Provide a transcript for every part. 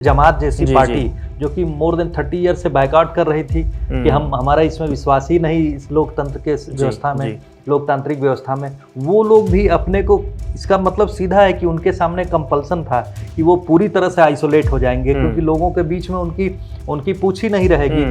जमात जैसी जी, पार्टी जी। जो कि मोर देन 30 ईयर से बायकॉट कर रही थी कि हमारा इसमें विश्वास ही नहीं इस लोकतंत्र के व्यवस्था में, जी। लोकतांत्रिक व्यवस्था में, वो लोग भी अपने को, इसका मतलब सीधा है कि उनके सामने कंपल्सन था कि वो पूरी तरह से आइसोलेट हो जाएंगे क्योंकि लोगों के बीच में उनकी पूछ ही नहीं रहेगी।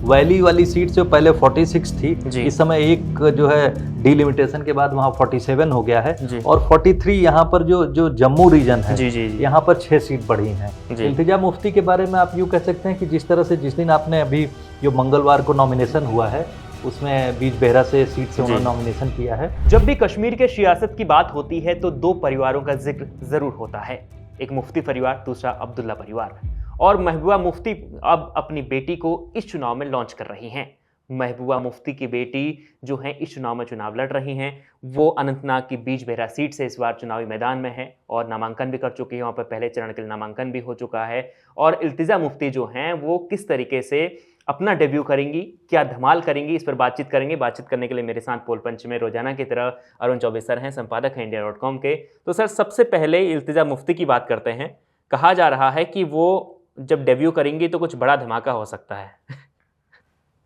वैली वाली सीट जो पहले 46 थी, इस समय एक जो है डिलिमिटेशन के बाद वहाँ 47 हो गया है और 43 यहाँ पर जो जम्मू रीजन है, यहाँ पर 6 सीट बढ़ी हैं। इल्तिजा मुफ्ती के बारे में आप यूँ कह सकते हैं कि जिस तरह से जिस दिन आपने अभी जो मंगलवार को नॉमिनेशन हुआ है उसमें बीज बेहरा से सीट से उन्होंने नॉमिनेशन किया है। जब भी कश्मीर के सियासत की बात होती है तो दो परिवारों का जिक्र जरूर होता है, एक मुफ्ती परिवार, दूसरा अब्दुल्ला परिवार। और महबूबा मुफ्ती अब अपनी बेटी को इस चुनाव में लॉन्च कर रही हैं। महबूबा मुफ्ती की बेटी जो है इस चुनाव में चुनाव लड़ रही हैं, वो अनंतनाग की बीज बेहरा सीट से इस बार चुनावी मैदान में है और नामांकन भी कर चुकी है। वहाँ पर पहले चरण के लिए नामांकन भी हो चुका है। और इल्तिजा मुफ्ती जो हैं वो किस तरीके से अपना डेब्यू करेंगी, क्या धमाल करेंगी, इस पर बातचीत करेंगे। बातचीत करने के लिए मेरे साथ पोल पंच में रोजाना की तरह अरुण चौबे सर हैं, संपादक हैं इंडिया.com के। तो सर, सबसे पहले इल्तिजा मुफ्ती की बात करते हैं। कहा जा रहा है कि वो जब डेब्यू करेंगी तो कुछ बड़ा धमाका हो सकता है।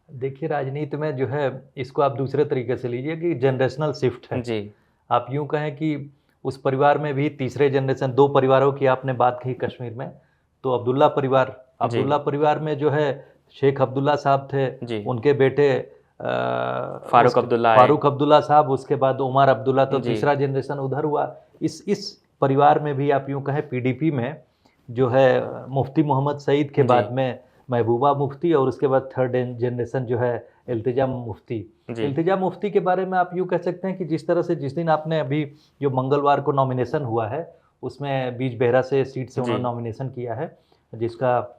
देखिए, राजनीति में जो है इसको आप दूसरे तरीके से लीजिए कि जनरेशनल शिफ्ट है जी। आप यूं कहें कि उस परिवार में भी तीसरे जनरेशन, दो परिवारों की आपने बात की कश्मीर में, तो अब्दुल्ला परिवार में जो है शेख अब्दुल्ला साहब थे, उनके बेटे फारूक अब्दुल्ला साहब, उसके बाद उमर अब्दुल्ला, तो तीसरा जनरेशन उधर हुआ। इस परिवार में भी आप यूं कहें पीडीपी में जो है मुफ्ती मोहम्मद सईद के बाद में महबूबा मुफ्ती और उसके बाद थर्ड जनरेशन जो है इल्तिजा मुफ्ती। इल्तिजा मुफ्ती के बारे में आप यूँ कह सकते हैं कि जिस तरह से जिस दिन आपने अभी जो मंगलवार को नॉमिनेशन हुआ है उसमें बीज बेहरा से सीट से उन्होंने नॉमिनेशन किया है, जिसका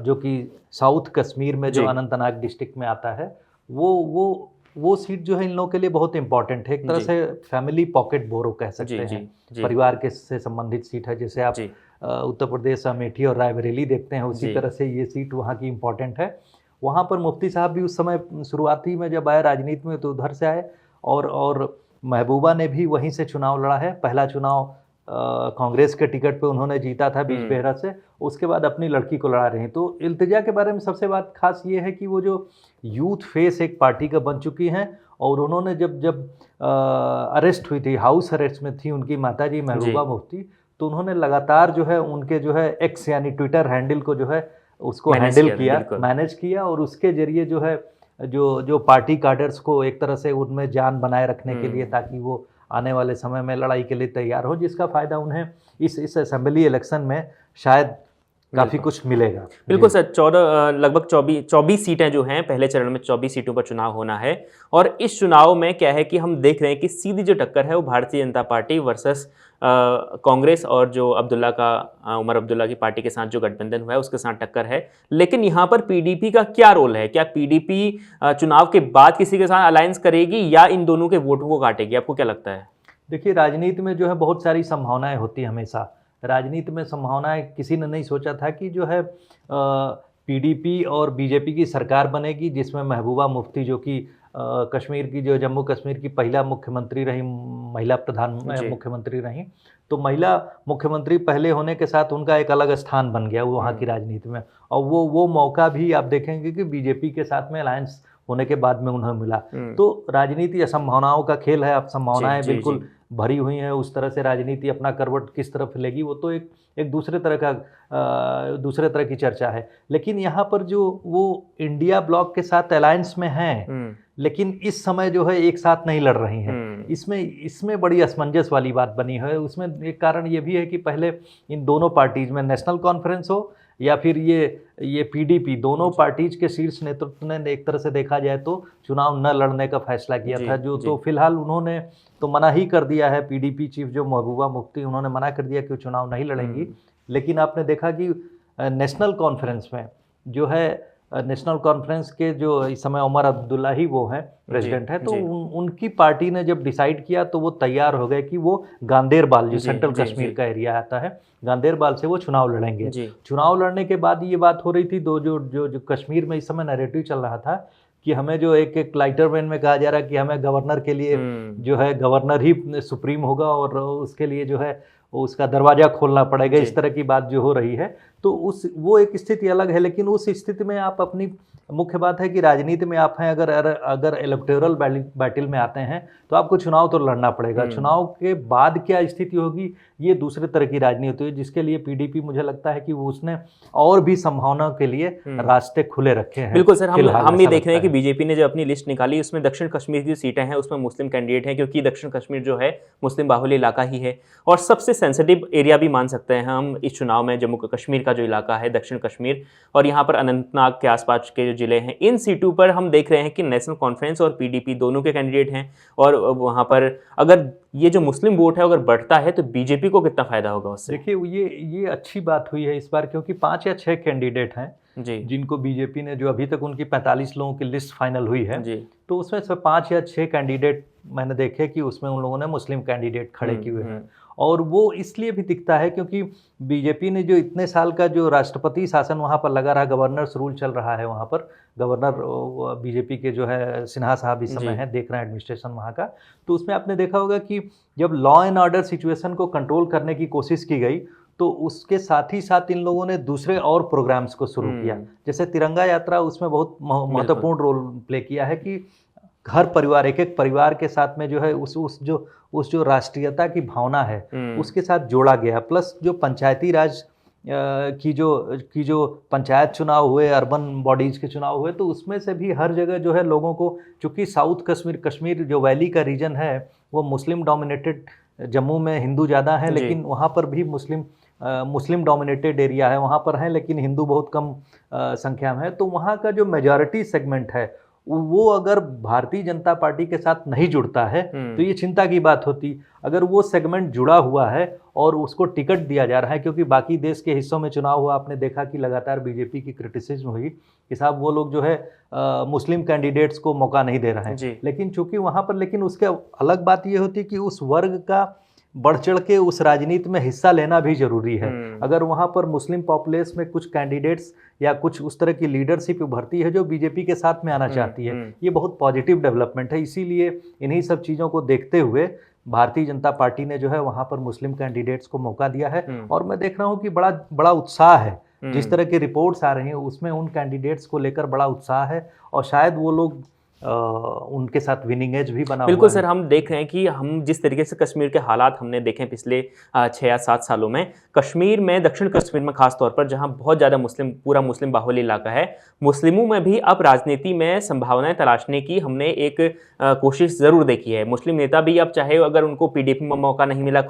जो कि साउथ कश्मीर में जो अनंतनाग डिस्ट्रिक्ट में आता है, वो सीट जो है इन लोगों के लिए बहुत इंपॉर्टेंट है। एक तरह से फैमिली पॉकेट बोरो कह सकते हैं, परिवार के से संबंधित सीट है। जैसे आप उत्तर प्रदेश अमेठी और रायबरेली देखते हैं, उसी तरह से ये सीट वहाँ की इम्पोर्टेंट है। वहाँ पर मुफ्ती साहब भी उस समय शुरुआती में जब आए राजनीति में तो उधर से आए और महबूबा ने भी वहीं से चुनाव लड़ा है। पहला चुनाव कांग्रेस के टिकट पे उन्होंने जीता था बीज बेहरा से, उसके बाद अपनी लड़की को लड़ा रही। तो इल्तिजा के बारे में सबसे बात खास ये है कि वो जो यूथ फेस एक पार्टी का बन चुकी हैं और उन्होंने जब अरेस्ट हुई थी, हाउस अरेस्ट में थी उनकी माताजी महबूबा मुफ्ती, तो उन्होंने लगातार जो है उनके जो है एक्स यानी ट्विटर हैंडल को जो है उसको हैंडल किया, मैनेज किया और उसके जरिए जो है जो पार्टी कार्डर्स को एक तरह से उनमें जान बनाए रखने के लिए, ताकि वो आने वाले समय में लड़ाई के लिए तैयार हो, जिसका फ़ायदा उन्हें इस असेंबली इलेक्शन में शायद काफ़ी कुछ मिलेगा। बिल्कुल सर, लगभग 24 सीटें जो हैं, पहले चरण में 24 सीटों पर चुनाव होना है। और इस चुनाव में क्या है कि हम देख रहे हैं कि सीधी जो टक्कर है वो भारतीय जनता पार्टी वर्सेस कांग्रेस और जो उमर अब्दुल्ला की पार्टी के साथ जो गठबंधन हुआ है उसके साथ टक्कर है। लेकिन यहाँ पर पीडीपी का क्या रोल है? क्या पीडीपी चुनाव के बाद किसी के साथ अलायंस करेगी या इन दोनों के वोटों को काटेगी? आपको क्या लगता है? देखिए, राजनीति में जो है बहुत सारी संभावनाएं होती हैं। हमेशा राजनीति में संभावनाएं, किसी ने नहीं सोचा था कि जो है पीडीपी और बीजेपी की सरकार बनेगी जिसमें महबूबा मुफ्ती जो कि कश्मीर की, जो जम्मू कश्मीर की पहला मुख्यमंत्री रही, महिला प्रधान मुख्यमंत्री रही। तो महिला मुख्यमंत्री पहले होने के साथ उनका एक अलग स्थान बन गया वहाँ की राजनीति में, और वो मौका भी आप देखेंगे कि बीजेपी के साथ में अलायंस होने के बाद में उन्हें मिला। तो राजनीति असंभावनाओं का खेल है। अब संभावनाएं बिल्कुल भरी हुई हैं। उस तरह से राजनीति अपना करवट किस तरफ लेगी वो तो एक दूसरे तरह की चर्चा है। लेकिन यहाँ पर जो वो इंडिया ब्लॉक के साथ अलायंस में हैं, लेकिन इस समय जो है एक साथ नहीं लड़ रही हैं। इसमें बड़ी असमंजस वाली बात बनी है। उसमें एक कारण ये भी है कि पहले इन दोनों पार्टीज में नेशनल कॉन्फ्रेंस हो या फिर ये पीडीपी, दोनों पार्टीज के शीर्ष नेतृत्व ने एक तरह से देखा जाए तो चुनाव न लड़ने का फैसला किया था। तो फिलहाल उन्होंने तो मना ही कर दिया है। पीडीपी चीफ जो महबूबा मुफ्ती, उन्होंने मना कर दिया कि वो चुनाव नहीं लड़ेंगी। लेकिन आपने देखा कि नेशनल कॉन्फ्रेंस में जो है, नेशनल कॉन्फ्रेंस के जो इस समय उमर अब्दुल्ला ही वो हैं, प्रेसिडेंट है, तो उनकी पार्टी ने जब डिसाइड किया तो वो तैयार हो गए कि वो गांदेरबाल, जो सेंट्रल कश्मीर का एरिया आता है, गांदेरबाल से वो चुनाव लड़ेंगे। चुनाव लड़ने के बाद ये बात हो रही थी, जो कश्मीर में इस समय नैरेटिव चल रहा था कि हमें जो एक लाइटर वेन में कहा जा रहा है कि हमें गवर्नर के लिए जो है गवर्नर ही सुप्रीम होगा और उसके लिए जो है उसका दरवाज़ा खोलना पड़ेगा, इस तरह की बात जो हो रही है। तो वो एक स्थिति अलग है, लेकिन उस स्थिति में आप अपनी मुख्य बात है कि राजनीति में आप हैं, अगर इलेक्टोरल बैटल में आते हैं तो आपको चुनाव तो लड़ना पड़ेगा। चुनाव के बाद क्या स्थिति होगी ये दूसरे तरह की राजनीति है, जिसके लिए पीडीपी मुझे लगता है कि वो उसने और भी संभावनाओं के लिए रास्ते खुले रखे हैं। बिल्कुल सर, हम ये देख रहे हैं कि बीजेपी ने जो अपनी लिस्ट निकाली उसमें दक्षिण कश्मीर की सीटें हैं उसमें मुस्लिम कैंडिडेट हैं, क्योंकि दक्षिण कश्मीर जो है मुस्लिम बाहुल्य इलाका ही है और सबसे सेंसिटिव एरिया भी मान सकते हैं हम इस चुनाव में। जम्मू कश्मीर का जो इलाका है दक्षिण कश्मीर और यहाँ पर अनंतनाग के आसपास के जो जिले हैं, इन सीटों पर हम देख रहे हैं कि नेशनल कॉन्फ्रेंस और पीडीपी दोनों के कैंडिडेट हैं। और वहाँ पर अगर ये जो मुस्लिम वोट है अगर बढ़ता है तो बीजेपी को कितना फायदा होगा उससे? देखिए ये अच्छी बात हुई है इस बार, क्योंकि 5 या 6 कैंडिडेट हैं जी, जिनको बीजेपी ने, जो अभी तक उनकी 45 लोगों की लिस्ट फाइनल हुई है जी, तो उसमें से 5 या 6 कैंडिडेट मैंने देखे कि उसमें उन लोगों ने मुस्लिम कैंडिडेट खड़े किए हुए हैं। और वो इसलिए भी दिखता है क्योंकि बीजेपी ने जो इतने साल का जो राष्ट्रपति शासन वहाँ पर लगा रहा, गवर्नर्स रूल चल रहा है वहाँ पर, गवर्नर बीजेपी के जो है सिन्हा साहब इस समय हैं, देख रहे हैं एडमिनिस्ट्रेशन वहाँ का। तो उसमें आपने देखा होगा कि जब लॉ एंड ऑर्डर सिचुएशन को कंट्रोल करने की कोशिश की गई तो उसके साथ ही साथ इन लोगों ने दूसरे और प्रोग्राम्स को शुरू किया, जैसे तिरंगा यात्रा उसमें बहुत महत्वपूर्ण रोल प्ले किया है कि हर परिवार, एक एक परिवार के साथ में जो है उस जो राष्ट्रीयता की भावना है उसके साथ जोड़ा गया। प्लस जो पंचायती राज की जो पंचायत चुनाव हुए, अर्बन बॉडीज के चुनाव हुए, तो उसमें से भी हर जगह जो है लोगों को, चूँकि साउथ कश्मीर जो वैली का रीजन है वो मुस्लिम डोमिनेटेड, जम्मू में हिंदू ज़्यादा हैं लेकिन वहाँ पर भी मुस्लिम डोमिनेटेड एरिया है, वहाँ पर हैं लेकिन हिंदू बहुत कम संख्या में है। तो वहाँ का जो मेजॉरिटी सेगमेंट है वो अगर भारतीय जनता पार्टी के साथ नहीं जुड़ता है तो ये चिंता की बात होती। अगर वो सेगमेंट जुड़ा हुआ है और उसको टिकट दिया जा रहा है, क्योंकि बाकी देश के हिस्सों में चुनाव हुआ, आपने देखा कि लगातार बीजेपी की क्रिटिसिज्म हुई कि साहब वो लोग जो है मुस्लिम कैंडिडेट्स को मौका नहीं दे रहे हैं, लेकिन चूंकि वहाँ पर, लेकिन उसके अलग बात ये होती कि उस वर्ग का बढ़ चढ़ के उस राजनीति में हिस्सा लेना भी जरूरी है। अगर वहाँ पर मुस्लिम पॉपुलेशन में कुछ कैंडिडेट्स या कुछ उस तरह की लीडरशिप उभरती है जो बीजेपी के साथ में आना चाहती है, ये बहुत पॉजिटिव डेवलपमेंट है। इसीलिए इन्हीं सब चीज़ों को देखते हुए भारतीय जनता पार्टी ने जो है वहाँ पर मुस्लिम कैंडिडेट्स को मौका दिया है। और मैं देख रहा हूँ कि बड़ा उत्साह है, जिस तरह की रिपोर्ट्स आ रही हैं उसमें उन कैंडिडेट्स को लेकर बड़ा उत्साह है और शायद वो लोग उनके साथ विनिंग एज भी बना। बिल्कुल सर, हम देख रहे हैं कि हम जिस तरीके से कश्मीर के हालात हमने देखे पिछले 6 या 7 सालों में, कश्मीर में, दक्षिण कश्मीर में खास तौर पर जहां बहुत ज़्यादा पूरा मुस्लिम बाहुल्य इलाका है, मुस्लिमों में भी अब राजनीति में संभावनाएं तलाशने की हमने एक कोशिश ज़रूर देखी है। मुस्लिम नेता भी अब चाहे अगर उनको पीडीपी में मौका नहीं मिला,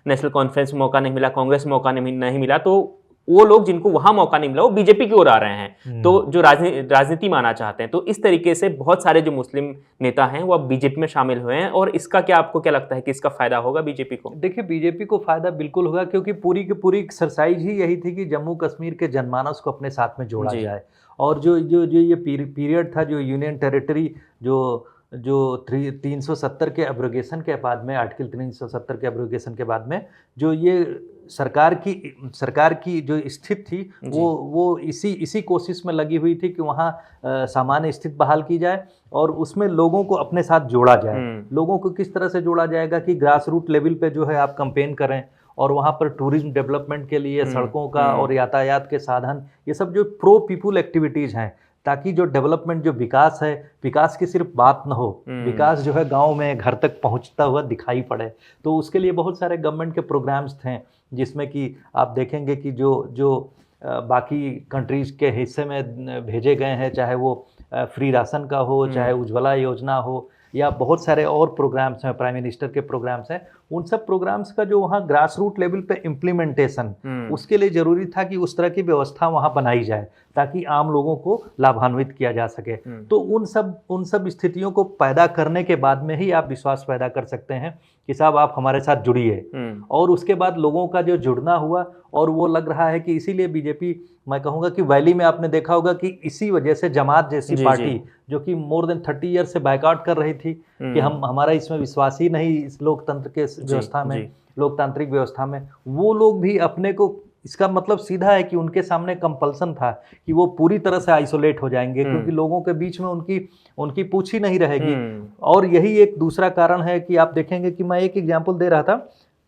नेशनल कॉन्फ्रेंस में मौका नहीं मिला, कांग्रेस में मौका नहीं मिला, तो वो लोग जिनको वहां मौका नहीं मिला वो बीजेपी की ओर आ रहे हैं, तो जो राजनीति में आना चाहते हैं। तो इस तरीके से बहुत सारे जो मुस्लिम नेता हैं वो अब बीजेपी में शामिल हुए हैं। और इसका आपको क्या लगता है कि इसका फायदा होगा बीजेपी को? देखिए, बीजेपी को फायदा बिल्कुल होगा, क्योंकि पूरी की पूरी एक्सरसाइज ही यही थी कि जम्मू कश्मीर के जनमानस को अपने साथ में जोड़ा जाए। और जो ये पीरियड था, जो यूनियन टेरिटरी जो 370 के एब्रोगेशन के बाद में, आर्टिकल 370 के एब्रोगेशन के बाद में जो ये सरकार की जो स्थिति थी वो इसी कोशिश में लगी हुई थी कि वहाँ सामान्य स्थिति बहाल की जाए और उसमें लोगों को अपने साथ जोड़ा जाए। लोगों को किस तरह से जोड़ा जाएगा कि ग्रास रूट लेवल पे जो है आप कैंपेन करें और वहाँ पर टूरिज्म डेवलपमेंट के लिए सड़कों का और यातायात के साधन, ये सब जो प्रो पीपुल एक्टिविटीज़ हैं, ताकि जो डेवलपमेंट, जो विकास है, विकास की सिर्फ बात न हो, विकास जो है गांव में घर तक पहुंचता हुआ दिखाई पड़े। तो उसके लिए बहुत सारे गवर्नमेंट के प्रोग्राम्स थे, जिसमें कि आप देखेंगे कि जो बाकी कंट्रीज़ के हिस्से में भेजे गए हैं, चाहे वो फ्री राशन का हो, चाहे उज्ज्वला योजना हो, या बहुत सारे और प्रोग्राम्स हैं, प्राइम मिनिस्टर के प्रोग्राम्स हैं, उन सब प्रोग्राम्स का जो वहाँ ग्रास रूट लेवल पे इम्प्लीमेंटेशन, उसके लिए ज़रूरी था कि उस तरह की व्यवस्था वहाँ बनाई जाए ताकि आम लोगों को लाभान्वित किया जा सके। तो उन सब स्थितियों को पैदा करने के बाद में ही आप विश्वास पैदा कर सकते हैं कि साहब आप हमारे साथ जुड़िए। और उसके बाद लोगों का जो जुड़ना हुआ, और वो लग रहा है कि इसीलिए बीजेपी, मैं कहूँगा कि वैली में आपने देखा होगा कि इसी वजह से जमात जैसी पार्टी जो कि मोर देन 30 ईयर से बायकॉट कर रही थी कि हमारा इसमें विश्वास ही नहीं, इस लोकतंत्र के व्यवस्था में, लोकतांत्रिक व्यवस्था में, वो लोग भी अपने को, इसका मतलब सीधा है कि उनके सामने कंपल्सन था कि वो पूरी तरह से आइसोलेट हो जाएंगे, क्योंकि लोगों के बीच में उनकी पूछ ही नहीं रहेगी। और यही एक दूसरा कारण है कि आप देखेंगे कि मैं एक एग्जांपल दे रहा था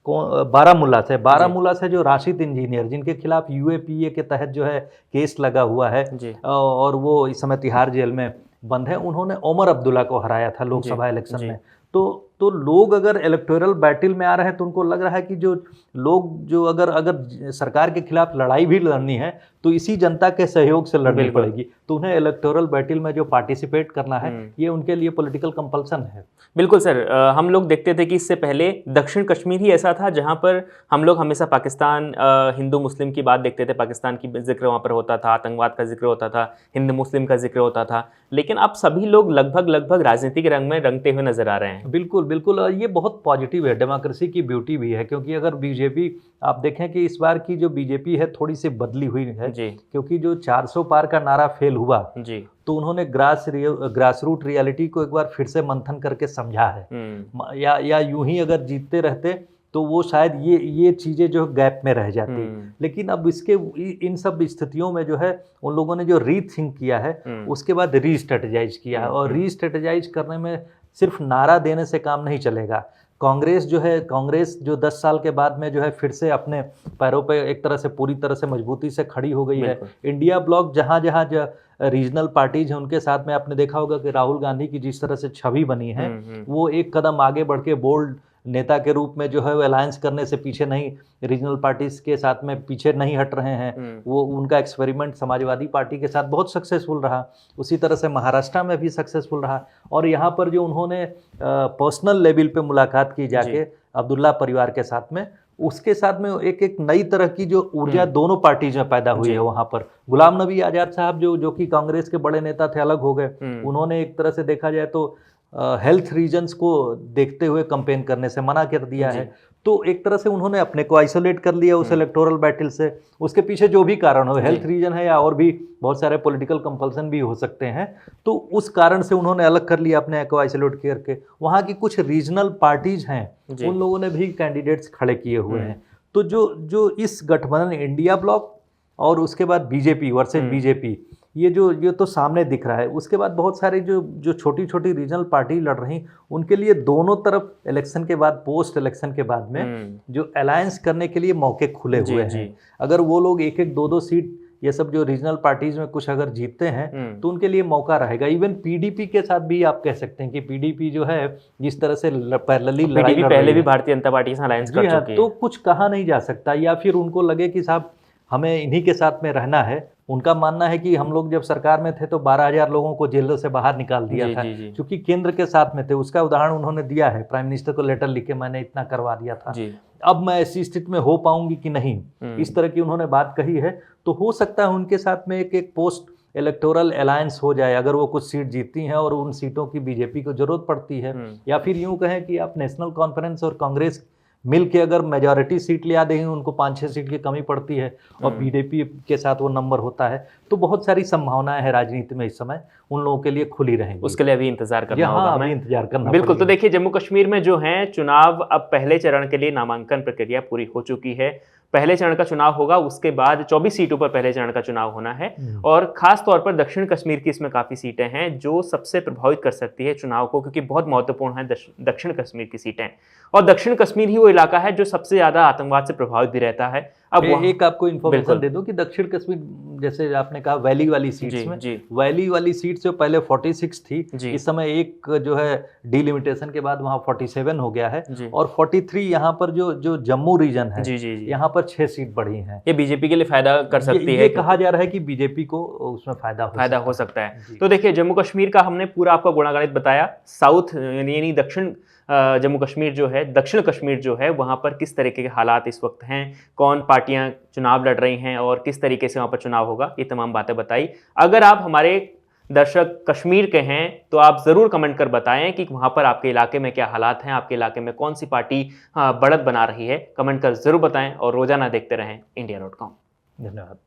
बारामूला से जो राशिद इंजीनियर जिनके खिलाफ यूएपीए के तहत जो है केस लगा हुआ है और वो इस समय तिहाड़ जेल में बंद है, उन्होंने ओमर अब्दुल्ला को हराया था लोकसभा इलेक्शन में। तो लोग अगर इलेक्टोरल बैटल में आ रहे हैं तो उनको लग रहा है कि जो लोग जो अगर सरकार के खिलाफ लड़ाई भी लड़नी है तो इसी जनता के सहयोग से लड़नी पड़ेगी, तो उन्हें इलेक्टोरल बैटल में जो पार्टिसिपेट करना है ये उनके लिए पॉलिटिकल कंपल्सन है। बिल्कुल सर, हम लोग देखते थे कि इससे पहले दक्षिण कश्मीर ही ऐसा था जहां पर हम लोग हमेशा पाकिस्तान हिंदू मुस्लिम की बात देखते थे, पाकिस्तान की जिक्र वहां पर होता था, आतंकवाद का जिक्र होता था, हिंदू मुस्लिम का जिक्र होता था, लेकिन अब सभी लोग लगभग राजनीतिक रंग में रंगते हुए नजर आ रहे हैं। बिल्कुल, ये बहुत पॉजिटिव है, डेमोक्रेसी की ब्यूटी भी है, क्योंकि अगर बीजेपी आप देखें कि इस बार की जो बीजेपी है थोड़ी सी बदली हुई है जी। क्योंकि जो 400 पार का नारा फेल हुआ जी, तो उन्होंने ग्रास रूट रियलिटी को एक बार फिर से मंथन करके समझा है, या यूं ही अगर जीतते रहते तो वो शायद ये चीज़ें जो गैप में रह जाती। लेकिन अब इन सब स्थितियों में जो है उन लोगों ने जो रीथिंक किया है उसके बाद रीस्ट्रेटेजाइज किया है, और रीस्ट्रेटेजाइज करने में सिर्फ नारा देने से काम नहीं चलेगा। कांग्रेस जो 10 साल के बाद में जो है फिर से अपने पैरों पे एक तरह से पूरी तरह से मजबूती से खड़ी हो गई है। इंडिया ब्लॉक जहाँ रीजनल पार्टीज हैं उनके साथ में आपने देखा होगा कि राहुल गांधी की जिस तरह से छवि बनी है वो एक कदम आगे बढ़ के बोल्ड नेता के रूप में जो है वो अलायंस करने से पीछे नहीं, रीजनल पार्टीज के साथ में पीछे नहीं हट रहे हैं। वो उनका एक्सपेरिमेंट समाजवादी पार्टी के साथ बहुत सक्सेसफुल रहा, उसी तरह से महाराष्ट्र में भी सक्सेसफुल रहा। और यहाँ पर जो उन्होंने पर्सनल लेवल पे मुलाकात की जाके अब्दुल्ला परिवार के साथ में, उसके साथ में एक नई तरह की जो ऊर्जा दोनों पार्टीज में पैदा हुई है। वहाँ पर गुलाम नबी आज़ाद साहब जो कि कांग्रेस के बड़े नेता थे, अलग हो गए। उन्होंने एक तरह से देखा जाए तो हेल्थ रीजन्स को देखते हुए कैंपेन करने से मना कर दिया है। तो एक तरह से उन्होंने अपने को आइसोलेट कर लिया उस इलेक्टोरल बैटल से। उसके पीछे जो भी कारण हो, हेल्थ रीजन है या और भी बहुत सारे पॉलिटिकल कंपल्सन भी हो सकते हैं, तो उस कारण से उन्होंने अलग कर लिया अपने को आइसोलेट करके। वहाँ की कुछ रीजनल पार्टीज हैं उन लोगों ने भी कैंडिडेट्स खड़े किए हुए हैं। तो जो इस गठबंधन इंडिया ब्लॉक और उसके बाद बीजेपी वर्सेस बीजेपी, ये तो सामने दिख रहा है। उसके बाद बहुत सारी जो छोटी छोटी रीजनल पार्टी लड़ रही, उनके लिए दोनों तरफ इलेक्शन के बाद, पोस्ट इलेक्शन के बाद में जो अलायंस करने के लिए मौके खुले हुए हैं। अगर वो लोग एक 2 सीट ये सब जो रीजनल पार्टीज में कुछ अगर जीतते हैं तो उनके लिए मौका रहेगा। इवन पीडीपी के साथ भी आप कह सकते हैं कि पीडीपी जो है जिस तरह से पैरेलली लड़ाई पहले भी भारतीय जनता पार्टी से अलायंस कर चुकी है, तो कुछ कहा नहीं जा सकता। या फिर उनको लगे कि साहब हमें इन्हीं के साथ में रहना है। उनका मानना है कि हम लोग जब सरकार में थे तो 12,000 लोगों को जेलों से बाहर निकाल दिया था, क्योंकि केंद्र के साथ में थे। उसका उदाहरण उन्होंने दिया है, प्राइम मिनिस्टर को लेटर लिख के मैंने इतना करवा दिया था, अब मैं ऐसी स्थिति में हो पाऊंगी कि नहीं, इस तरह की उन्होंने बात कही है। तो हो सकता है उनके साथ में एक पोस्ट इलेक्टोरल अलायंस हो जाए अगर वो कुछ सीट जीतती हैं और उन सीटों की बीजेपी को जरूरत पड़ती है। या फिर यूं कहें कि आप नेशनल कॉन्फ्रेंस और कांग्रेस मिल के अगर मेजॉरिटी सीट ले आ देंगे, उनको 5-6 सीट की कमी पड़ती है और बीजेपी के साथ वो नंबर होता है, तो बहुत सारी संभावनाएं हैं राजनीति में इस समय उन लोगों के लिए खुली रहेंगी। उसके लिए अभी इंतजार करना होगा, अभी इंतजार करना बिल्कुल। तो देखिए, जम्मू कश्मीर में जो है चुनाव, अब पहले चरण के लिए नामांकन प्रक्रिया पूरी हो चुकी है। पहले चरण का चुनाव होगा, उसके बाद 24 सीटों पर पहले चरण का चुनाव होना है। और खास तौर पर दक्षिण कश्मीर की इसमें काफी सीटें हैं जो सबसे प्रभावित कर सकती है चुनाव को, क्योंकि बहुत महत्वपूर्ण है दक्षिण कश्मीर की सीटें। और दक्षिण कश्मीर ही वो इलाका है जो सबसे ज्यादा आतंकवाद से प्रभावित भी रहता है। अब एक आपको इन्फॉर्मेशन दे दूं कि दक्षिण कश्मीर, जैसे आपने कहा वैली वाली सीट्स में, वैली वाली सीट से पहले 46 थी, इस समय एक जो है डिलिमिटेशन के बाद वहाँ 47 हो गया है। और 43 यहाँ पर जो जम्मू रीजन है, यहाँ पर 6 सीट बढ़ी हैं। ये बीजेपी के लिए फायदा कर सकती है, ये कहा जा रहा है कि बीजेपी को उसमें फायदा हो सकता है। तो देखिए, जम्मू कश्मीर का हमने पूरा आपको गुणागणित बताया। साउथ यानी दक्षिण जम्मू कश्मीर जो है, दक्षिण कश्मीर जो है, वहाँ पर किस तरीके के हालात इस वक्त हैं, कौन पार्टियां चुनाव लड़ रही हैं और किस तरीके से वहाँ पर चुनाव होगा, ये तमाम बातें बताई। अगर आप हमारे दर्शक कश्मीर के हैं तो आप ज़रूर कमेंट कर बताएं कि वहाँ पर आपके इलाके में क्या हालात हैं, आपके इलाके में कौन सी पार्टी बढ़त बना रही है। कमेंट कर ज़रूर बताएं और रोजाना देखते रहें India.com। धन्यवाद।